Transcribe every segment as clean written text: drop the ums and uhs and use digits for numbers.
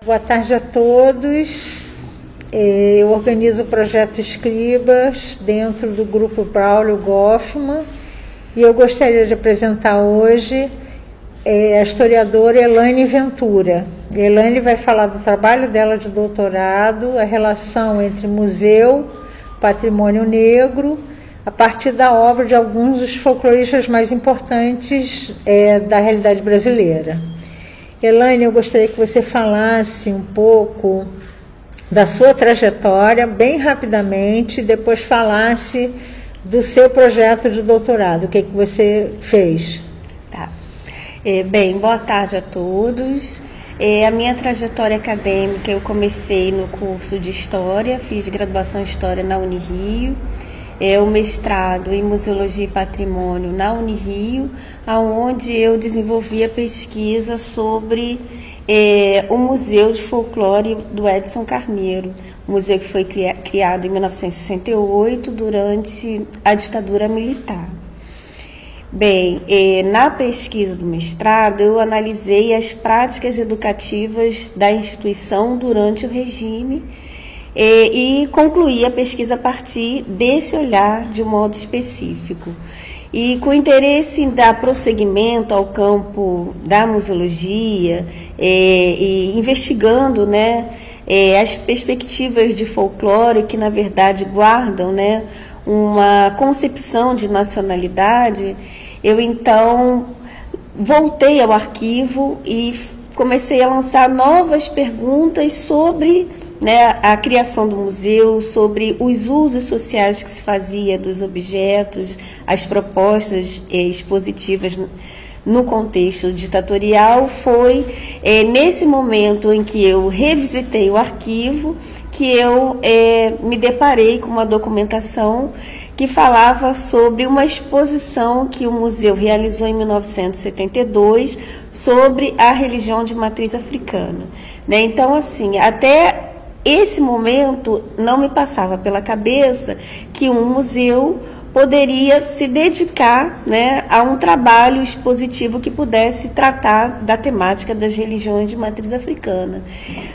Boa tarde a todos. Eu organizo o projeto Escribas dentro do grupo Braulio Goffman e eu gostaria de apresentar hoje a historiadora Elaine Ventura. Elaine vai falar do trabalho dela de doutorado, a relação entre museu, patrimônio negro, a partir da obra de alguns dos folcloristas mais importantes da realidade brasileira. Elaine, eu gostaria que você falasse um pouco da sua trajetória, bem rapidamente, e depois falasse do seu projeto de doutorado, o que você fez. Tá. Bem, boa tarde a todos. A minha trajetória acadêmica, eu comecei no curso de História, fiz graduação em História na Unirio, o mestrado em Museologia e Patrimônio na Unirio, onde eu desenvolvi a pesquisa sobre o Museu de Folclore do Edson Carneiro, um museu que foi criado em 1968 durante a ditadura militar. Bem, na pesquisa do mestrado, eu analisei as práticas educativas da instituição durante o regime e concluí a pesquisa a partir desse olhar de um modo específico. E com interesse em dar prosseguimento ao campo da museologia e investigando, as perspectivas de folclore que, na verdade, guardam, uma concepção de nacionalidade, eu, então, voltei ao arquivo e comecei a lançar novas perguntas sobre a criação do museu, sobre os usos sociais que se fazia dos objetos, as propostas expositivas no contexto ditatorial. Foi nesse momento em que eu revisitei o arquivo que eu me deparei com uma documentação que falava sobre uma exposição que o museu realizou em 1972 sobre a religião de matriz africana. Então, assim, até esse momento não me passava pela cabeça que um museu poderia se dedicar a um trabalho expositivo que pudesse tratar da temática das religiões de matriz africana.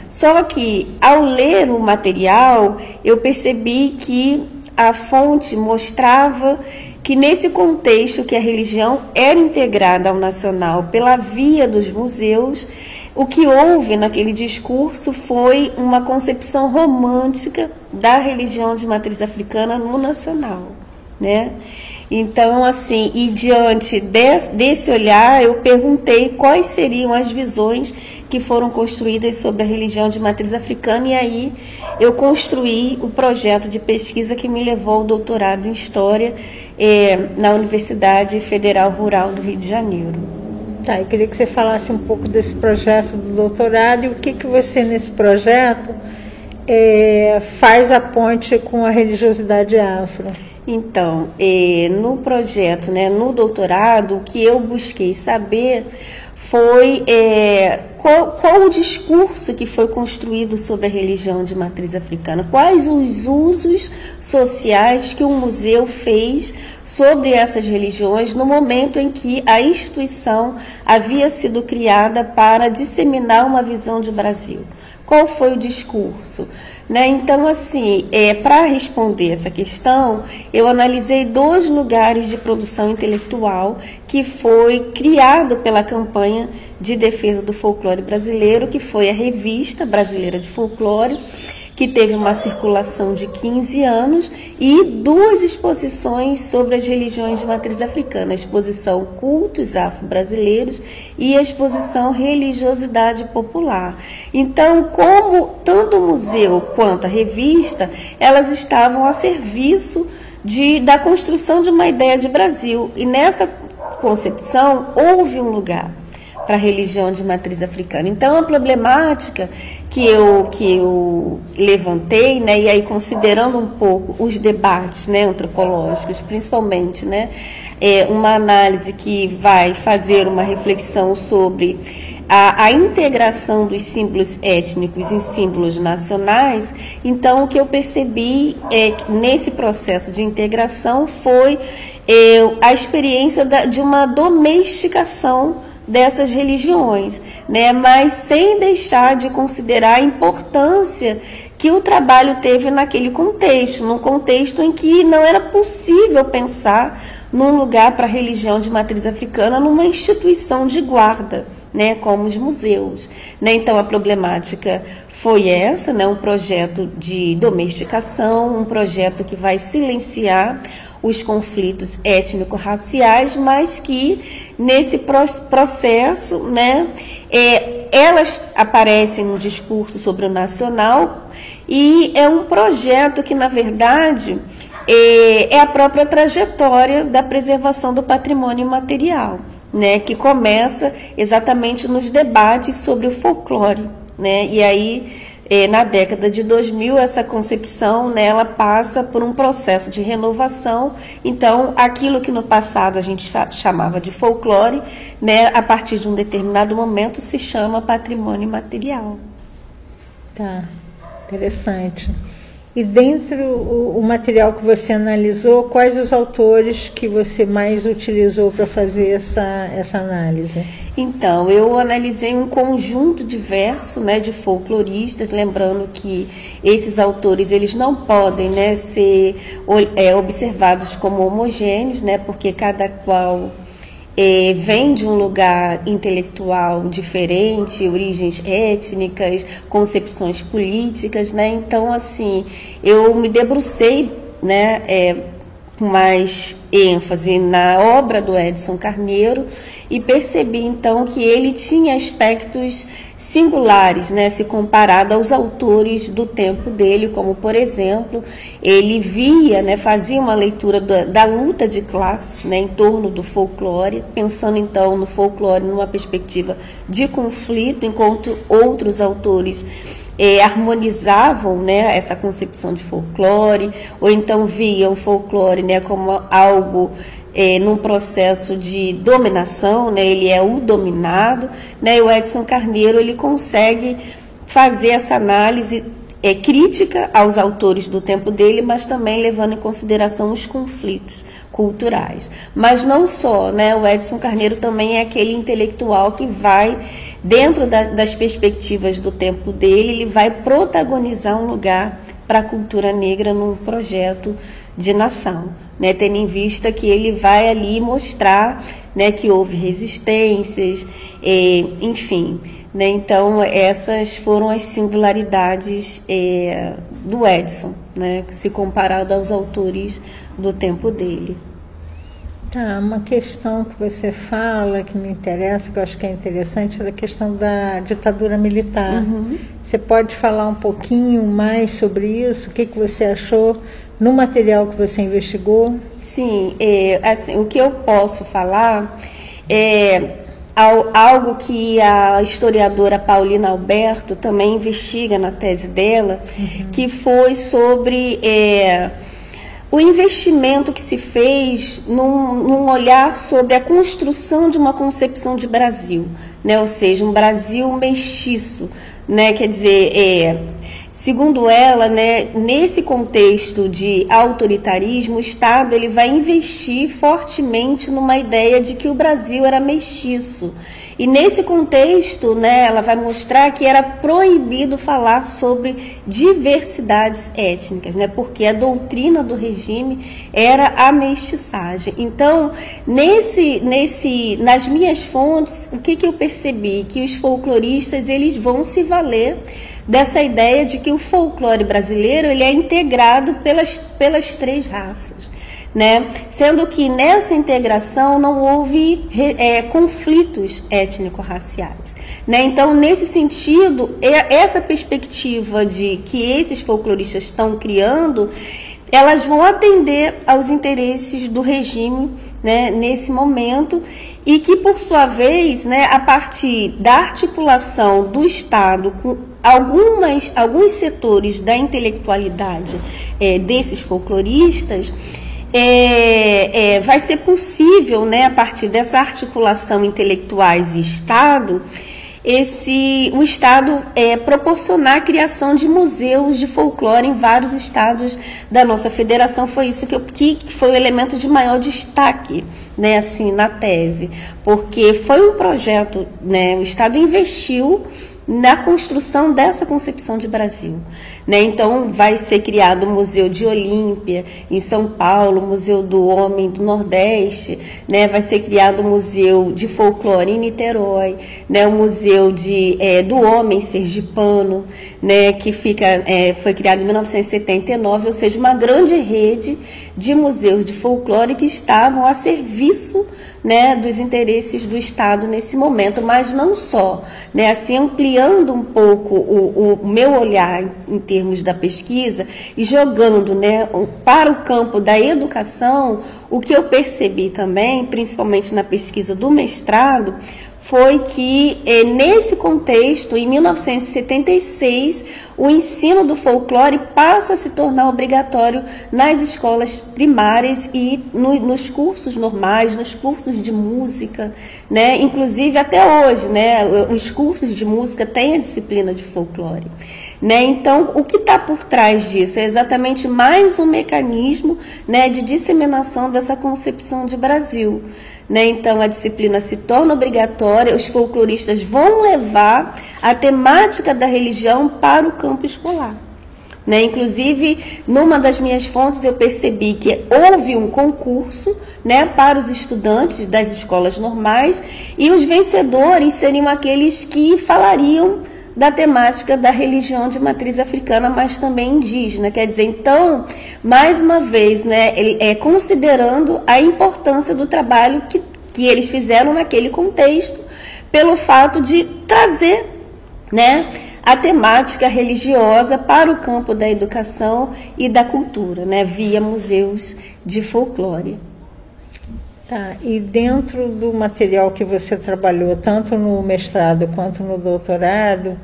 Só que, ao ler o material, eu percebi que a fonte mostrava que, nesse contexto que a religião era integrada ao nacional pela via dos museus, o que houve naquele discurso foi uma concepção romântica da religião de matriz africana no nacional. Então, assim, e diante desse olhar, eu perguntei quais seriam as visões que foram construídas sobre a religião de matriz africana, e aí eu construí o projeto de pesquisa que me levou ao doutorado em História na Universidade Federal Rural do Rio de Janeiro. Tá, eu queria que você falasse um pouco desse projeto do doutorado e o que você, nesse projeto, faz a ponte com a religiosidade afro. Então, no projeto, no doutorado, o que eu busquei saber foi qual o discurso que foi construído sobre a religião de matriz africana, quais os usos sociais que o museu fez sobre essas religiões no momento em que a instituição havia sido criada para disseminar uma visão de Brasil. Qual foi o discurso? Então, assim, para responder essa questão, eu analisei 2 lugares de produção intelectual que foi criado pela campanha de defesa do folclore brasileiro, que foi a Revista Brasileira de Folclore, que teve uma circulação de 15 anos, e 2 exposições sobre as religiões de matriz africana, a exposição Cultos Afro-Brasileiros e a exposição Religiosidade Popular. Então, como tanto o museu quanto a revista, elas estavam a serviço da construção de uma ideia de Brasil, e nessa concepção houve um lugar para a religião de matriz africana. Então, a problemática que eu levantei, e aí considerando um pouco os debates antropológicos, principalmente, uma análise que vai fazer uma reflexão sobre a integração dos símbolos étnicos em símbolos nacionais. Então, o que eu percebi nesse processo de integração foi a experiência de uma domesticação dessas religiões, né? Mas sem deixar de considerar a importância que o trabalho teve naquele contexto, num contexto em que não era possível pensar num lugar para a religião de matriz africana numa instituição de guarda, né, como os museus, né? Então a problemática foi essa, né, um projeto de domesticação, um projeto que vai silenciar os conflitos étnico-raciais, mas que nesse processo, né, elas aparecem no discurso sobre o nacional, e é um projeto que, na verdade, é a própria trajetória da preservação do patrimônio imaterial, né, que começa exatamente nos debates sobre o folclore, né, e aí na década de 2000 essa concepção, né, ela passa por um processo de renovação. Então aquilo que no passado a gente chamava de folclore, né, a partir de um determinado momento se chama patrimônio imaterial. Tá, interessante. E dentro o material que você analisou, quais os autores que você mais utilizou para fazer essa análise? Então, eu analisei um conjunto diverso, né, de folcloristas, lembrando que esses autores eles não podem, né, ser observados como homogêneos, né, porque cada qual vem de um lugar intelectual diferente, origens étnicas, concepções políticas, né? Então, assim, eu me debrucei, né, com mais ênfase na obra do Edson Carneiro e percebi, então, que ele tinha aspectos singulares, né, se comparado aos autores do tempo dele, como, por exemplo, ele via, né, fazia uma leitura da luta de classes, né, em torno do folclore, pensando, então, no folclore numa perspectiva de conflito, enquanto outros autores harmonizavam, né, essa concepção de folclore, ou então viam o folclore, né, como algo num processo de dominação, né, ele é o dominado, né, e o Edson Carneiro ele consegue fazer essa análise crítica aos autores do tempo dele, mas também levando em consideração os conflitos culturais. Mas não só, né, o Edson Carneiro também é aquele intelectual que vai, dentro das perspectivas do tempo dele, ele vai protagonizar um lugar para a cultura negra num projeto de nação, né, tendo em vista que ele vai ali mostrar, né, que houve resistências, enfim, né, então essas foram as singularidades do Edson, né, se comparado aos autores do tempo dele. Tá, uma questão que você fala, que me interessa, que eu acho que é interessante, é a questão da ditadura militar. Uhum. Você pode falar um pouquinho mais sobre isso? O que você achou no material que você investigou? Sim, assim, o que eu posso falar é algo que a historiadora Paulina Alberto também investiga na tese dela, que foi sobre o investimento que se fez num olhar sobre a construção de uma concepção de Brasil, né? Ou seja, um Brasil mestiço, né? Quer dizer, segundo ela, né, nesse contexto de autoritarismo, o Estado ele vai investir fortemente numa ideia de que o Brasil era mestiço. E nesse contexto, né, ela vai mostrar que era proibido falar sobre diversidades étnicas, né, porque a doutrina do regime era a mestiçagem. Então, nas minhas fontes, o que eu percebi? Que os folcloristas eles vão se valer dessa ideia de que o folclore brasileiro ele é integrado pelas três raças, né? Sendo que nessa integração não houve conflitos étnico-raciais, né? Então, nesse sentido, essa perspectiva de que esses folcloristas estão criando, elas vão atender aos interesses do regime, né, nesse momento, e que, por sua vez, né, a partir da articulação do Estado com alguns setores da intelectualidade desses folcloristas, vai ser possível, né, a partir dessa articulação intelectuais e Estado, o Estado proporcionar a criação de museus de folclore em vários estados da nossa federação. Foi isso que foi o elemento de maior destaque, né, assim, na tese, porque foi um projeto, né, o Estado investiu na construção dessa concepção de Brasil, né? Então vai ser criado o Museu de Olímpia em São Paulo, o Museu do Homem do Nordeste, né? Vai ser criado o Museu de Folclore em Niterói, né? O Museu do Homem Sergipano, né? Que foi criado em 1979, ou seja, uma grande rede de museus de folclore que estavam a serviço, né, dos interesses do Estado nesse momento, mas não só, né, assim, ampliando um pouco o meu olhar em termos da pesquisa e jogando, né, para o campo da educação. O que eu percebi também, principalmente na pesquisa do mestrado, foi que, nesse contexto, em 1976, o ensino do folclore passa a se tornar obrigatório nas escolas primárias e nos cursos normais, nos cursos de música, né? Inclusive até hoje, né, os cursos de música têm a disciplina de folclore, né? Então, o que está por trás disso é exatamente mais um mecanismo, né, de disseminação dessa concepção de Brasil, né? Então, a disciplina se torna obrigatória, os folcloristas vão levar a temática da religião para o campo escolar, né? Inclusive, numa das minhas fontes, eu percebi que houve um concurso, né, para os estudantes das escolas normais, e os vencedores seriam aqueles que falariam da temática da religião de matriz africana, mas também indígena. Quer dizer, então, mais uma vez, né, considerando a importância do trabalho que eles fizeram naquele contexto, pelo fato de trazer, né, a temática religiosa para o campo da educação e da cultura, né, via museus de folclore. Tá, e dentro do material que você trabalhou, tanto no mestrado quanto no doutorado,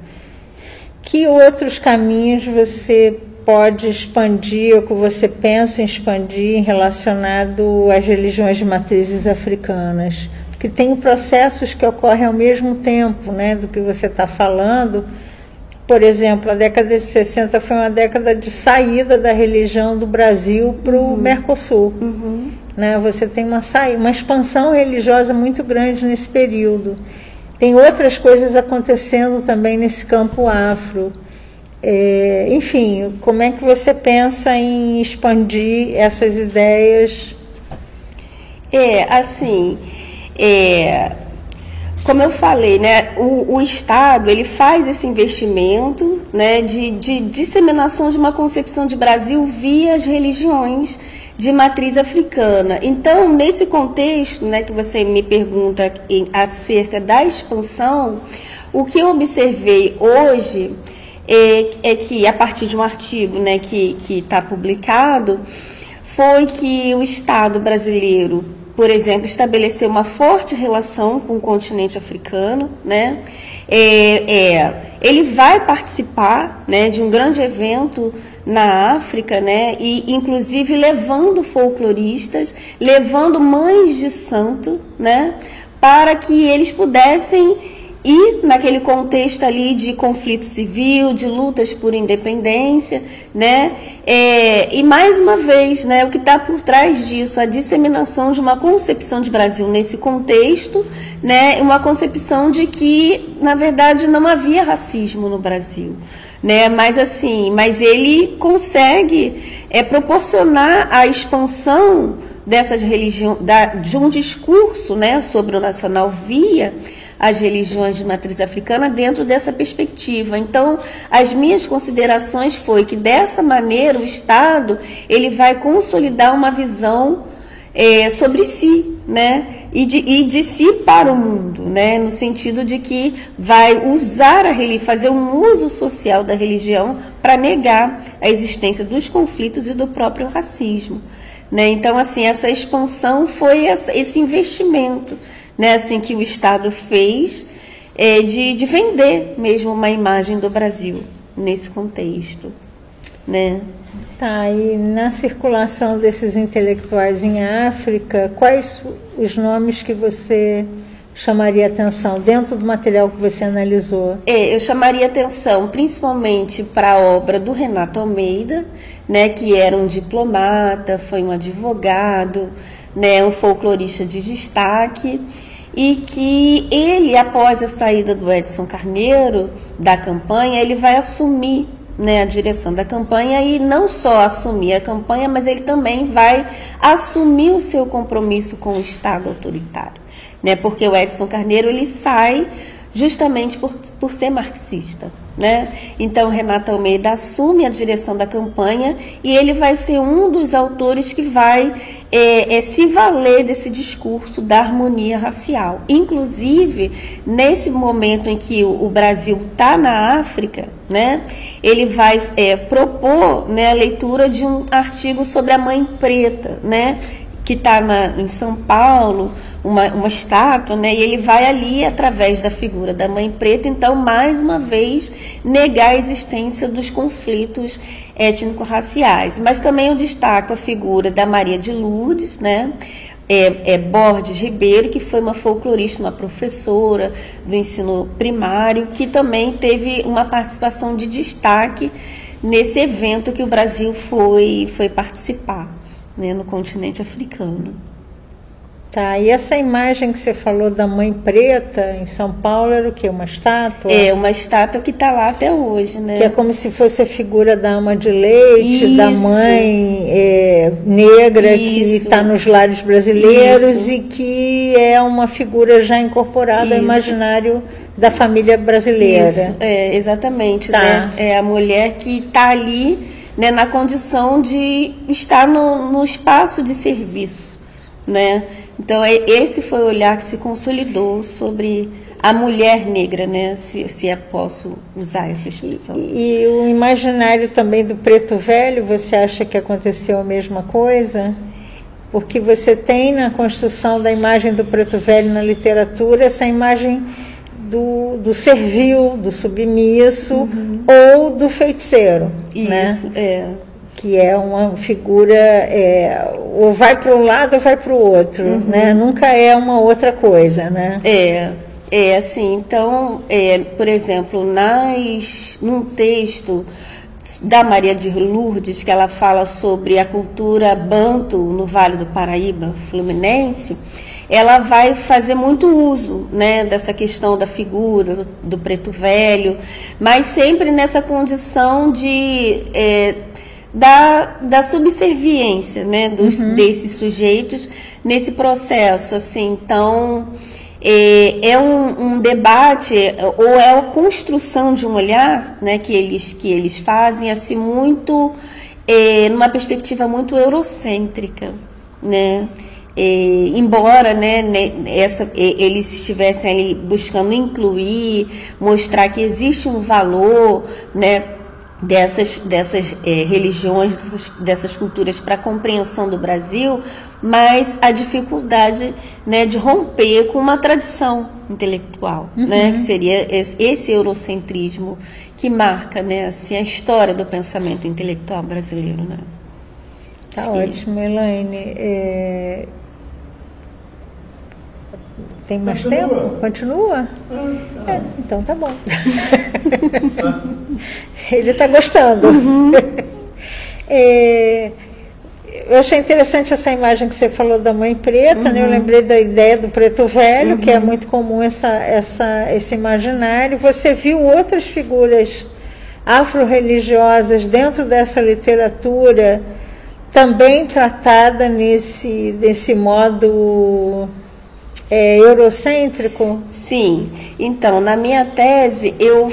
que outros caminhos você pode expandir, ou que você pensa em expandir relacionado às religiões de matrizes africanas? Porque tem processos que ocorrem ao mesmo tempo, né, do que você está falando. Por exemplo, a década de 60 foi uma década de saída da religião do Brasil para o Mercosul. Né? Você tem uma expansão religiosa muito grande nesse período. Tem outras coisas acontecendo também nesse campo afro. Enfim, como é que você pensa em expandir essas ideias? Como eu falei, né, o Estado ele faz esse investimento, né, de disseminação de uma concepção de Brasil via as religiões de matriz africana. Então, nesse contexto, né, que você me pergunta acerca da expansão, o que eu observei hoje é que, a partir de um artigo, né, que está publicado, foi que o Estado brasileiro, por exemplo, estabeleceu uma forte relação com o continente africano, né? Ele vai participar, né, de um grande evento na África, né, e inclusive levando folcloristas, levando mães de santo, né, para que eles pudessem ir naquele contexto ali de conflito civil, de lutas por independência, né? E mais uma vez, né, o que está por trás disso, a disseminação de uma concepção de Brasil nesse contexto, né, uma concepção de que, na verdade, não havia racismo no Brasil, né? Mas ele consegue proporcionar a expansão dessas religiões, de um discurso, né, sobre o nacional via as religiões de matriz africana dentro dessa perspectiva. Então, as minhas considerações foi que, dessa maneira, o Estado ele vai consolidar uma visão sobre si, né, e de si para o mundo, né, no sentido de que vai usar fazer um uso social da religião para negar a existência dos conflitos e do próprio racismo, né. Então, assim, essa expansão foi esse investimento, né, assim, que o Estado fez, de vender mesmo uma imagem do Brasil nesse contexto, né? Tá, e na circulação desses intelectuais em África, quais os nomes que você chamaria atenção dentro do material que você analisou? Eu chamaria atenção principalmente para a obra do Renato Almeida, né, que era um diplomata, foi um advogado, né, um folclorista de destaque, e que ele, após a saída do Edson Carneiro da campanha, ele vai assumir, né, a direção da campanha, e não só assumir a campanha, mas ele também vai assumir o seu compromisso com o Estado autoritário, né, porque o Edson Carneiro ele sai justamente por ser marxista, né? Então Renato Almeida assume a direção da campanha e ele vai ser um dos autores que vai se valer desse discurso da harmonia racial. Inclusive, nesse momento em que o Brasil está na África, né, ele vai propor, né, a leitura de um artigo sobre a Mãe Preta, né, que está em São Paulo, uma estátua, né? E ele vai ali, através da figura da Mãe Preta, então, mais uma vez, negar a existência dos conflitos étnico-raciais. Mas também eu destaco a figura da Maria de Lourdes, né? Borges Ribeiro, que foi uma folclorista, uma professora do ensino primário, que também teve uma participação de destaque nesse evento que o Brasil foi participar, né, no continente africano. Tá, e essa imagem que você falou da Mãe Preta em São Paulo era o quê? Uma estátua? Uma estátua que está lá até hoje, né? Que é como se fosse a figura da ama de leite, isso, da mãe negra, isso, que está nos lares brasileiros, isso, e que é uma figura já incorporada, isso, ao imaginário da família brasileira. Isso, exatamente, tá, né? É a mulher que está ali, né, na condição de estar no espaço de serviço, né? Então, esse foi o olhar que se consolidou sobre a mulher negra, né? Se eu posso usar essa expressão. E o imaginário também do preto velho, você acha que aconteceu a mesma coisa? Porque você tem na construção da imagem do preto velho na literatura essa imagem do servil, do submisso, uhum, ou do feiticeiro. Isso, né? Que é uma figura, ou vai para um lado ou vai para o outro, uhum, né? Nunca é uma outra coisa, né? Assim, então, por exemplo, num texto da Maria de Lourdes, que ela fala sobre a cultura banto no Vale do Paraíba, fluminense, ela vai fazer muito uso, né, dessa questão da figura do preto velho, mas sempre nessa condição de da subserviência, né, uhum, desses sujeitos nesse processo, assim. Então é um debate, ou é a construção de um olhar, né, que eles fazem assim muito numa perspectiva muito eurocêntrica, né? Embora, né, eles estivessem ali buscando incluir, mostrar que existe um valor, né, dessas religiões, dessas culturas para a compreensão do Brasil, mas a dificuldade, né, de romper com uma tradição intelectual, uhum, né, que seria esse eurocentrismo que marca, né, assim, a história do pensamento intelectual brasileiro, né? Tá ótimo, Elaine. Tem mais tempo? Continua? Então tá bom. Ele está gostando. Uhum. Eu achei interessante essa imagem que você falou da Mãe Preta, uhum, né? Eu lembrei da ideia do preto velho, uhum, que é muito comum esse imaginário. Você viu outras figuras afro-religiosas dentro dessa literatura também tratada nesse modo eurocêntrico? Sim. Então, na minha tese, eu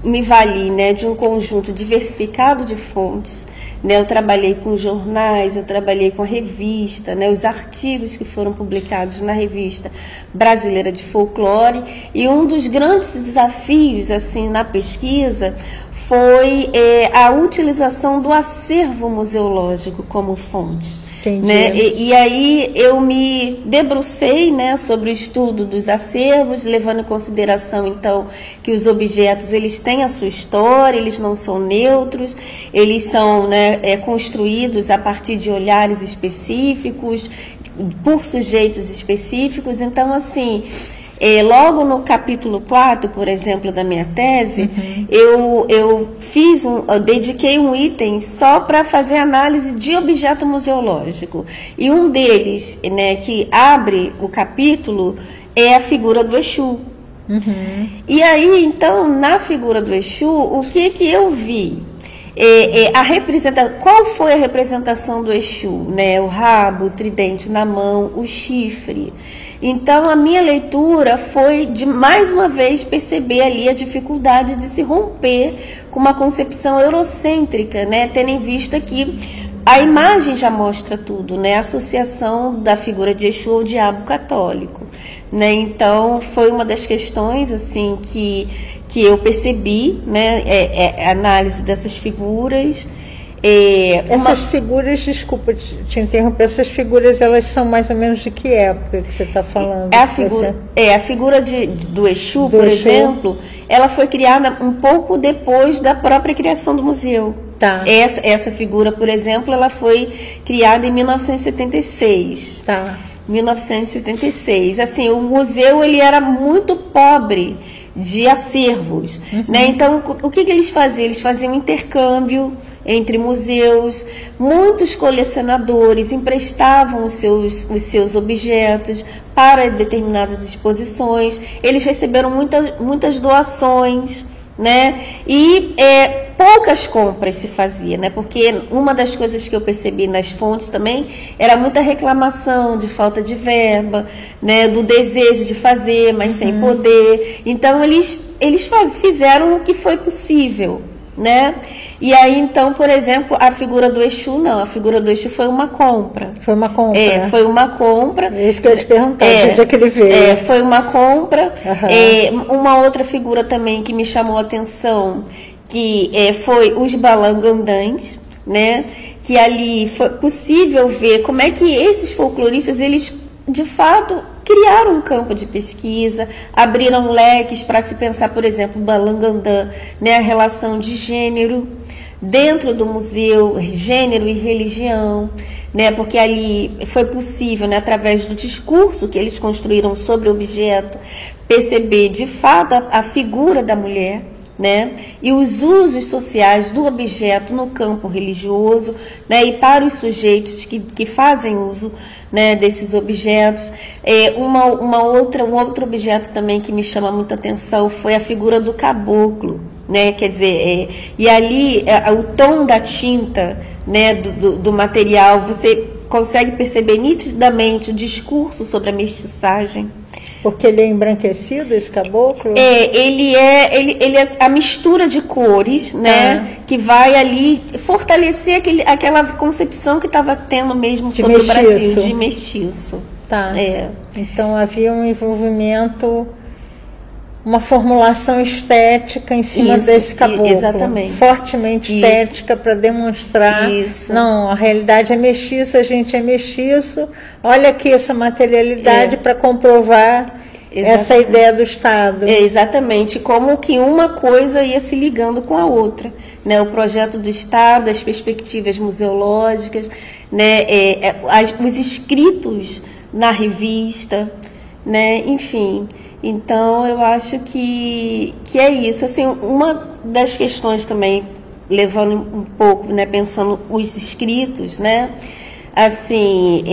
me vali, né, de um conjunto diversificado de fontes, né? Eu trabalhei com jornais, eu trabalhei com a revista, né, os artigos que foram publicados na Revista Brasileira de Folclore, e um dos grandes desafios, assim, na pesquisa foi a utilização do acervo museológico como fonte. Né? E aí eu me debrucei, né, sobre o estudo dos acervos, levando em consideração, então, que os objetos eles têm a sua história, eles não são neutros, eles são, né, construídos a partir de olhares específicos, por sujeitos específicos. Então, assim, logo no capítulo 4, por exemplo, da minha tese, eu dediquei um item só para fazer análise de objeto museológico. E um deles, né, que abre o capítulo, é a figura do Exu. E aí, então, na figura do Exu, o que eu vi? Qual foi a representação do Exu? Né? O rabo, o tridente na mão, o chifre. Então, a minha leitura foi de, mais uma vez, perceber ali a dificuldade de se romper com uma concepção eurocêntrica, né? Tendo em vista que a imagem já mostra tudo, né? A associação da figura de Exu ao diabo católico, né? Então, foi uma das questões, assim, que eu percebi, né? A análise dessas figuras. Essas figuras, desculpa te interromper, essas figuras, elas são mais ou menos de que época que você está falando? A figura do Exu, por exemplo, ela foi criada um pouco depois da própria criação do museu. Tá. Essa figura, por exemplo, ela foi criada em 1976. Tá. 1976. Assim, o museu, ele era muito pobre de acervos, né? Então, o que eles faziam? Eles faziam intercâmbio entre museus. Muitos colecionadores emprestavam os seus objetos para determinadas exposições. Eles receberam muitas doações, né? E poucas compras se fazia, né? Porque uma das coisas que eu percebi nas fontes também era muita reclamação de falta de verba, né? Do desejo de fazer, mas sem poder. Então eles fizeram o que foi possível, né? E aí, então, por exemplo, a figura do Exu, não, a figura do Exu foi uma compra. Foi uma compra. Foi uma compra. É isso que eu ia te perguntar, onde é que ele veio? Foi uma compra. Uma outra figura também que me chamou a atenção, que foi os balangandãs, né? Que ali foi possível ver como é que esses folcloristas, eles, de fato, criaram um campo de pesquisa, abriram leques para se pensar, por exemplo, o balangandã, né, a relação de gênero dentro do museu, gênero e religião, né, porque ali foi possível, né, através do discurso que eles construíram sobre o objeto, perceber de fato a figura da mulher, né, e os usos sociais do objeto no campo religioso, né, e para os sujeitos que fazem uso, né, desses objetos. Um outro objeto também que me chama muita atenção foi a figura do caboclo, né, quer dizer, e ali o tom da tinta, né, do material, você consegue perceber nitidamente o discurso sobre a mestiçagem. Porque ele é embranquecido, esse caboclo? Ele é a mistura de cores, né? Que vai ali fortalecer aquela concepção que estava tendo mesmo sobre o Brasil, de mestiço. Tá. Então havia um envolvimento, uma formulação estética em cima desse caboclo. Exatamente. Fortemente estética para demonstrar. Não, a realidade é mestiça, a gente é mestiço. Olha aqui essa materialidade para comprovar essa ideia do Estado. Exatamente, como que uma coisa ia se ligando com a outra, né? O projeto do Estado, as perspectivas museológicas, né? Os escritos na revista, né? Enfim, então eu acho que é isso. Assim, uma das questões também, levando um pouco, né, pensando os escritos, né? Assim,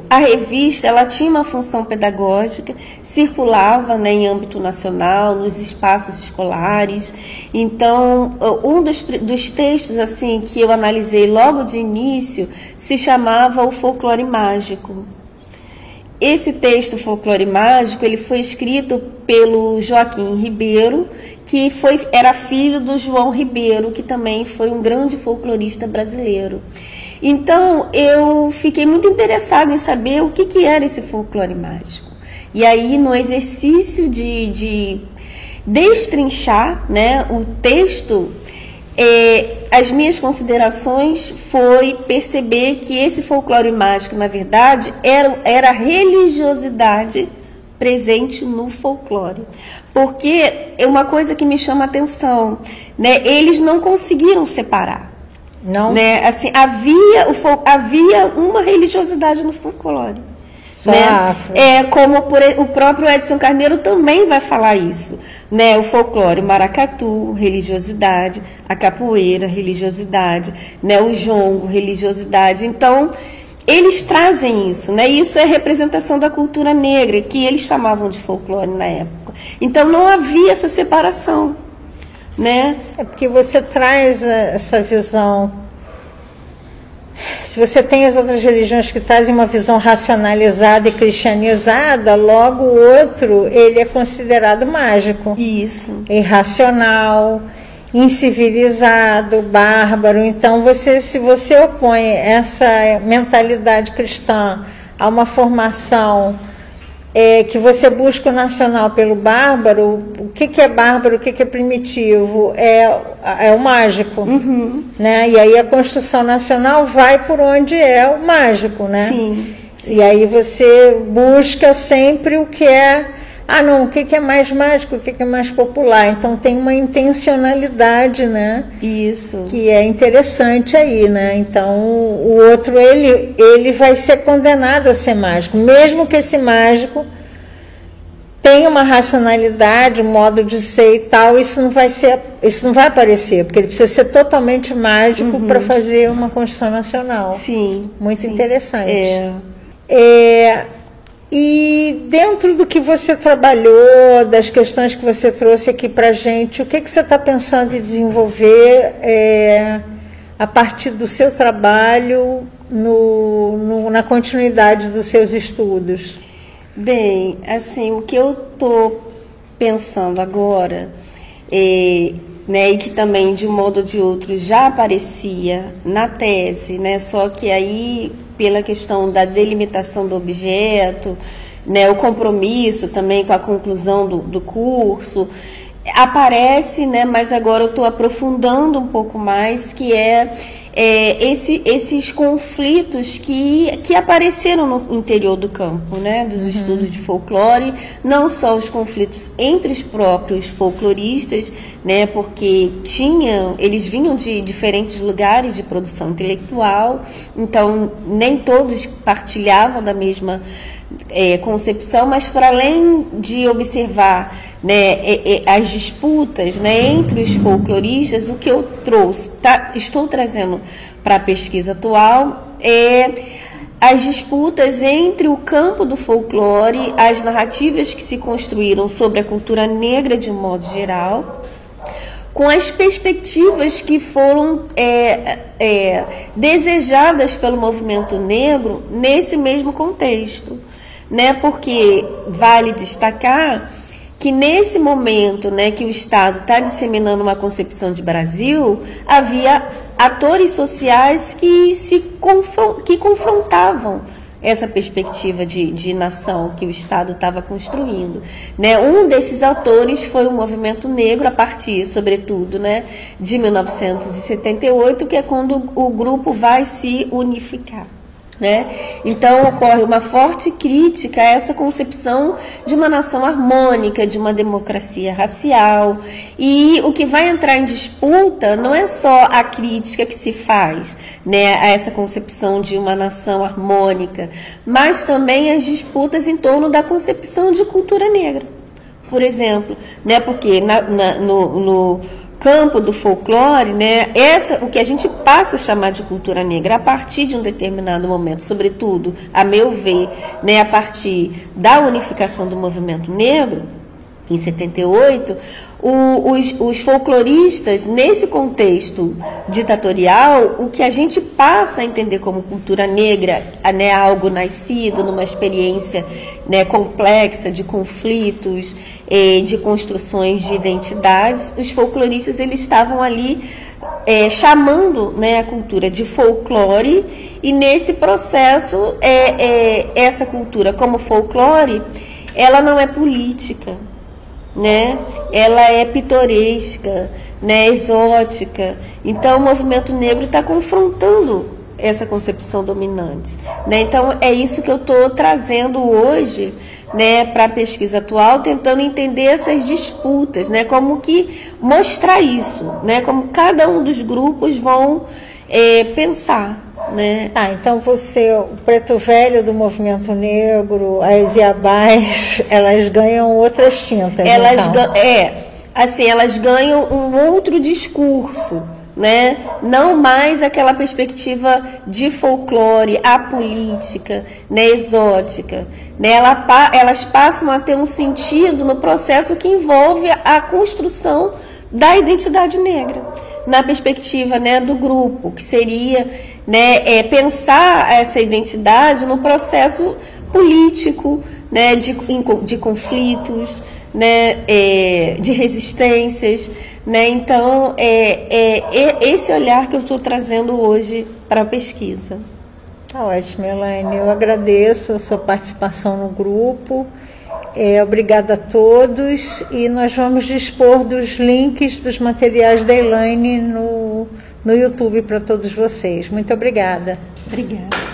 a revista, ela tinha uma função pedagógica, circulava, né, em âmbito nacional, nos espaços escolares. Então, um dos textos, assim, que eu analisei logo de início se chamava O Folclore Mágico. Esse texto, Folclore Mágico, ele foi escrito pelo Joaquim Ribeiro, que era filho do João Ribeiro, que também foi um grande folclorista brasileiro. Então, eu fiquei muito interessada em saber o que era esse folclore mágico. E aí, no exercício de destrinchar, né, o texto, as minhas considerações foi perceber que esse folclore mágico, na verdade, era a religiosidade presente no folclore. Porque é uma coisa que me chama a atenção, né, eles não conseguiram separar. Não. Né? Assim, havia uma religiosidade no folclore. Só né? afro. Como o próprio Edson Carneiro também vai falar isso, né? O folclore, o maracatu, religiosidade, a capoeira, religiosidade, né? O jongo, religiosidade. Então, eles trazem isso, né? Isso é representação da cultura negra, que eles chamavam de folclore na época. Então, não havia essa separação, né? É porque você traz essa visão. Se você tem as outras religiões que trazem uma visão racionalizada e cristianizada, logo o outro, ele é considerado mágico. Isso. Irracional, incivilizado, bárbaro. Então, se você opõe essa mentalidade cristã a uma formação que você busca o nacional pelo bárbaro, o que é bárbaro, o que é primitivo? É o mágico. Uhum. Né? E aí a construção nacional vai por onde é o mágico, né? Sim. E aí você busca sempre o que é... o que é mais mágico, o que é mais popular. Então tem uma intencionalidade, né? Isso. Que é interessante aí, né? Então o outro, ele vai ser condenado a ser mágico, mesmo que esse mágico tenha uma racionalidade, um modo de ser e tal, isso não vai aparecer, porque ele precisa ser totalmente mágico para fazer uma construção nacional. Sim. Muito sim. interessante. E dentro do que você trabalhou, das questões que você trouxe aqui para a gente, o que você está pensando em desenvolver a partir do seu trabalho na continuidade dos seus estudos? Bem, assim, o que eu estou pensando agora, né, e que também, de um modo ou de outro, já aparecia na tese, né, só que aí, pela questão da delimitação do objeto, né, o compromisso também com a conclusão do curso, aparece, né, mas agora eu estou aprofundando um pouco mais, que esses conflitos que apareceram no interior do campo, né, dos estudos de folclore, não só os conflitos entre os próprios folcloristas, né, porque eles vinham de diferentes lugares de produção intelectual, então nem todos partilhavam da mesma concepção, mas para além de observar, né, as disputas, né, entre os folcloristas, o que eu estou trazendo para a pesquisa atual as disputas entre o campo do folclore, as narrativas que se construíram sobre a cultura negra de um modo geral, com as perspectivas que foram desejadas pelo movimento negro nesse mesmo contexto, né? Porque vale destacar que nesse momento, né, que o Estado está disseminando uma concepção de Brasil, havia atores sociais que confrontavam essa perspectiva de nação que o Estado estava construindo, né? Um desses autores foi o movimento negro, a partir, sobretudo, né, de 1978, que é quando o grupo vai se unificar, né? Então ocorre uma forte crítica a essa concepção de uma nação harmônica, de uma democracia racial, e o que vai entrar em disputa não é só a crítica que se faz, né, a essa concepção de uma nação harmônica, mas também as disputas em torno da concepção de cultura negra, por exemplo, né, porque no campo do folclore, né, o que a gente passa a chamar de cultura negra a partir de um determinado momento, sobretudo, a meu ver, né, a partir da unificação do movimento negro, em 78, os folcloristas, nesse contexto ditatorial, o que a gente passa a entender como cultura negra, né, algo nascido numa experiência, né, complexa de conflitos, de construções de identidades, os folcloristas eles estavam ali chamando, né, a cultura de folclore, e nesse processo essa cultura como folclore, ela não é política, né? Ela é pitoresca, né? Exótica. Então o movimento negro está confrontando essa concepção dominante, né? Então é isso que eu estou trazendo hoje, né, para a pesquisa atual, tentando entender essas disputas, né? Como que mostrar isso, né? Como cada um dos grupos vão pensar, né? Ah, então você, o Preto Velho do Movimento Negro, as Iabás, elas ganham outras tintas, Elas então. elas ganham um outro discurso, né? Não mais aquela perspectiva de folclore, apolítica, né? Exótica, né? Elas passam a ter um sentido no processo que envolve a construção da identidade negra, na perspectiva, né, do grupo, que seria, né, pensar essa identidade no processo político, né, de conflitos, né, de resistências, né? Então esse olhar que eu estou trazendo hoje para a pesquisa. Tá ótimo, Elaine. Eu agradeço a sua participação no grupo. Obrigada a todos, e nós vamos dispor dos links dos materiais da Elaine no YouTube para todos vocês. Muito obrigada. Obrigada.